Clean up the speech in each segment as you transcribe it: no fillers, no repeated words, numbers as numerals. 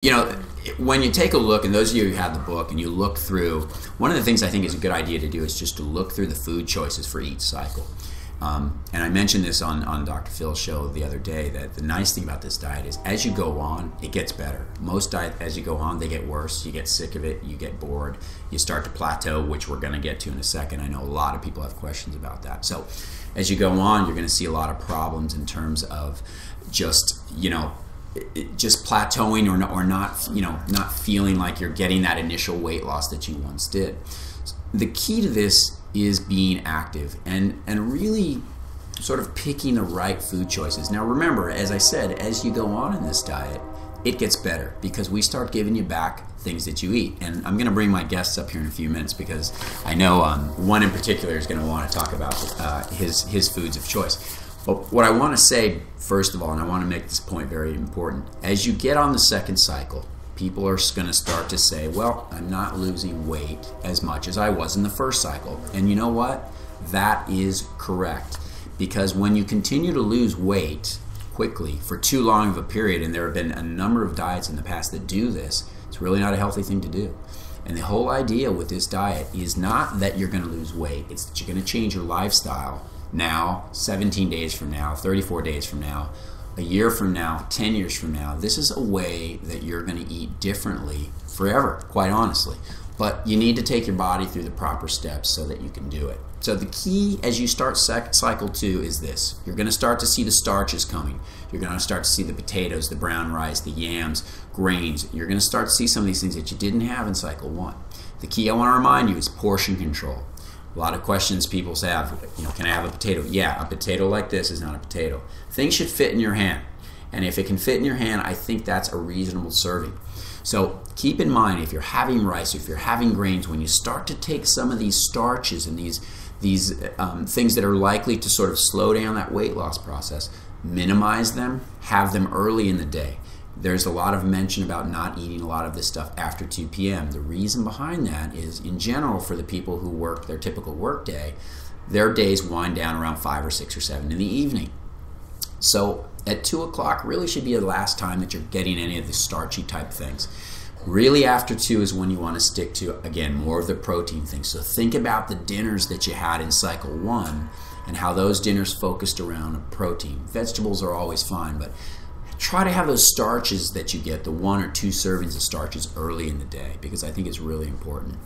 You know, when you take a look, and those of you who have the book and you look through, one of the things I think is a good idea to do is just to look through the food choices for each cycle. And I mentioned this on Dr. Phil's show the other day, that the nice thing about this diet is as you go on, it gets better. Most diets, as you go on, they get worse. You get sick of it, you get bored, you start to plateau, which we're going to get to in a second. I know a lot of people have questions about that. So as you go on, you're going to see a lot of problems in terms of just, just plateauing or not feeling like you're getting that initial weight loss that you once did. The key to this is being active and really sort of picking the right food choices. Now remember, as I said, as you go on in this diet, it gets better because we start giving you back things that you eat. And I'm going to bring my guests up here in a few minutes because I know one in particular is going to want to talk about his foods of choice. But what I want to say, first of all, and I want to make this point very important, as you get on the second cycle, people are going to start to say, well, I'm not losing weight as much as I was in the first cycle. And you know what? That is correct. Because when you continue to lose weight quickly for too long of a period, and there have been a number of diets in the past that do this, it's really not a healthy thing to do. And the whole idea with this diet is not that you're going to lose weight, it's that you're going to change your lifestyle now, 17 days from now, 34 days from now, a year from now, 10 years from now. This is a way that you're going to eat differently forever, quite honestly. But you need to take your body through the proper steps so that you can do it. So the key as you start cycle 2 is this. You're going to start to see the starches coming. You're going to start to see the potatoes, the brown rice, the yams, grains. You're going to start to see some of these things that you didn't have in cycle 1. The key I want to remind you is portion control. A lot of questions people have, can I have a potato? Yeah, a potato like this is not a potato. Things should fit in your hand. And if it can fit in your hand, I think that's a reasonable serving. So keep in mind, if you're having rice, if you're having grains, when you start to take some of these starches and these things that are likely to sort of slow down that weight loss process, minimize them, have them early in the day. There's a lot of mention about not eating a lot of this stuff after 2 p.m. The reason behind that is, in general, for the people who work their typical work day, their days wind down around 5 or 6 or 7 in the evening. So at 2 o'clock really should be the last time that you're getting any of the starchy type things. Really after 2 is when you want to stick to, again, more of the protein things. So think about the dinners that you had in cycle 1 and how those dinners focused around protein. Vegetables are always fine, but try to have those starches that you get, the 1 or 2 servings of starches early in the day, because I think it's really important.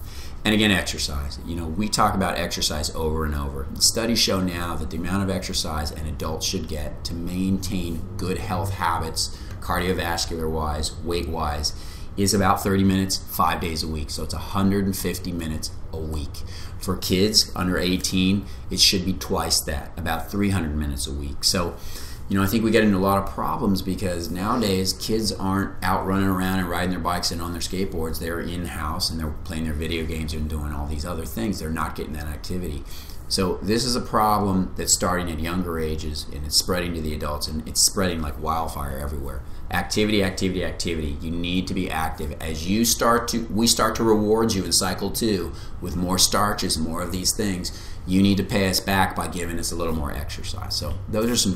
And again, exercise. We talk about exercise over and over. The studies show now that the amount of exercise an adult should get to maintain good health habits, cardiovascular-wise, weight-wise, is about 30 minutes, 5 days a week. So it's 150 minutes a week. For kids under 18, it should be twice that, about 300 minutes a week. So I think we get into a lot of problems because nowadays kids aren't out running around and riding their bikes and on their skateboards. They're in-house and they're playing their video games and doing all these other things. They're not getting that activity. So this is a problem that's starting at younger ages and it's spreading to the adults, and it's spreading like wildfire everywhere. Activity, activity, activity. You need to be active. As we start to reward you in cycle 2 with more starches and more of these things. You need to pay us back by giving us a little more exercise. So those are some